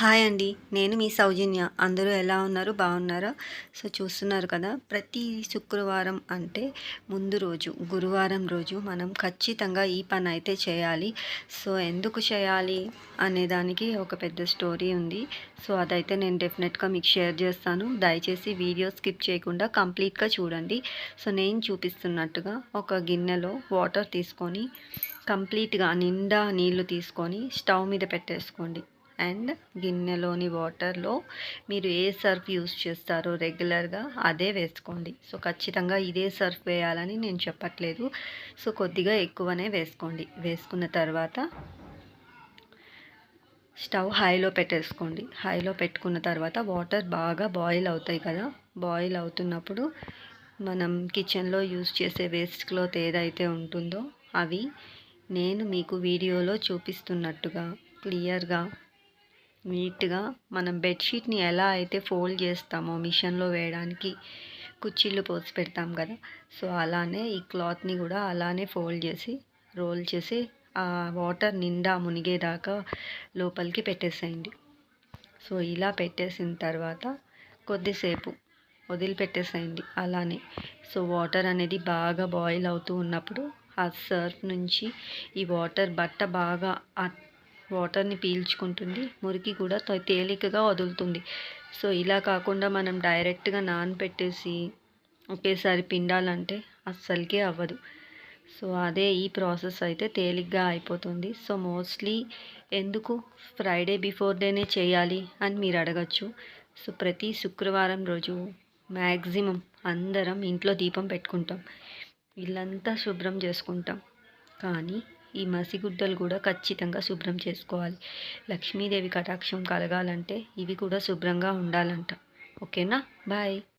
Hi అండి. నేను మీ సౌజన్య. అందరూ ఎలా ఉన్నారు? బాగున్నారా? సో, చూస్తున్నారు కదా! ప్రతి శుక్రవారం అంటే ముందు రోజు గురువారం రోజు మనం ఖచ్చితంగా ఈ పనైతే చేయాలి. సో, ఎందుకు చేయాలి అనే దానికి ఒక పెద్ద స్టోరీ ఉంది. సో, అదైతే నేను డెఫినెట్‌గా మీకు షేర్ చేస్తాను. దయచేసి వీడియో స్కిప్ చేయకుండా కంప్లీట్‌గా చూడండి. సో, నేను చూపిస్తున్నట్టుగా ఒక గిన్నెలో వాటర్ తీసుకొని కంప్లీట్‌గా నిండా నీళ్లు తీసుకొని స్టవ్ మీద పెట్టేసుకోండి. అండ్ గిన్నెలోని వాటర్లో మీరు ఏ సర్ఫ్ యూస్ చేస్తారో రెగ్యులర్గా అదే వేసుకోండి. సో, ఖచ్చితంగా ఇదే సర్ఫ్ వేయాలని నేను చెప్పట్లేదు. సో, కొద్దిగా ఎక్కువనే వేసుకోండి. వేసుకున్న తర్వాత స్టవ్ హైలో పెట్టేసుకోండి. హైలో పెట్టుకున్న తర్వాత వాటర్ బాగా బాయిల్ అవుతాయి కదా! బాయిల్ అవుతున్నప్పుడు మనం కిచెన్లో యూస్ చేసే వేస్ట్ క్లాత్ ఏదైతే ఉంటుందో అవి నేను మీకు వీడియోలో చూపిస్తున్నట్టుగా క్లియర్గా నీట్గా మనం బెడ్షీట్ని ఎలా అయితే ఫోల్డ్ చేస్తామో మిషన్లో వేయడానికి కుచ్చిళ్ళు పోసి పెడతాం కదా, సో అలానే ఈ క్లాత్ని కూడా అలానే ఫోల్డ్ చేసి రోల్ చేసి ఆ వాటర్ నిండా మునిగేదాకా లోపలికి పెట్టేసేయండి. సో ఇలా పెట్టేసిన తర్వాత కొద్దిసేపు వదిలిపెట్టేసేయండి అలానే. సో వాటర్ అనేది బాగా బాయిల్ అవుతూ ఉన్నప్పుడు ఆ సర్ఫ్ నుంచి ఈ బట్ట బాగా వాటర్ని పీల్చుకుంటుంది, మురికి కూడా తేలికగా వదులుతుంది. సో ఇలా కాకుండా మనం డైరెక్ట్గా నానపెట్టేసి ఒకేసారి పిండాలంటే అస్సలకే అవ్వదు. సో అదే ఈ ప్రాసెస్ అయితే తేలిగ్గా అయిపోతుంది. సో మోస్ట్లీ ఎందుకు ఫ్రైడే బిఫోర్ డేనే చేయాలి అని మీరు అడగచ్చు. సో ప్రతి శుక్రవారం రోజు మ్యాక్సిమం అందరం ఇంట్లో దీపం పెట్టుకుంటాం, ఇల్లంతా శుభ్రం చేసుకుంటాం. కానీ ఈ మసిగుడ్డలు కూడా ఖచ్చితంగా శుభ్రం చేసుకోవాలి. లక్ష్మీదేవి కటాక్షం కలగాలంటే ఇవి కూడా శుభ్రంగా ఉండాలంట. ఓకేనా? బాయ్.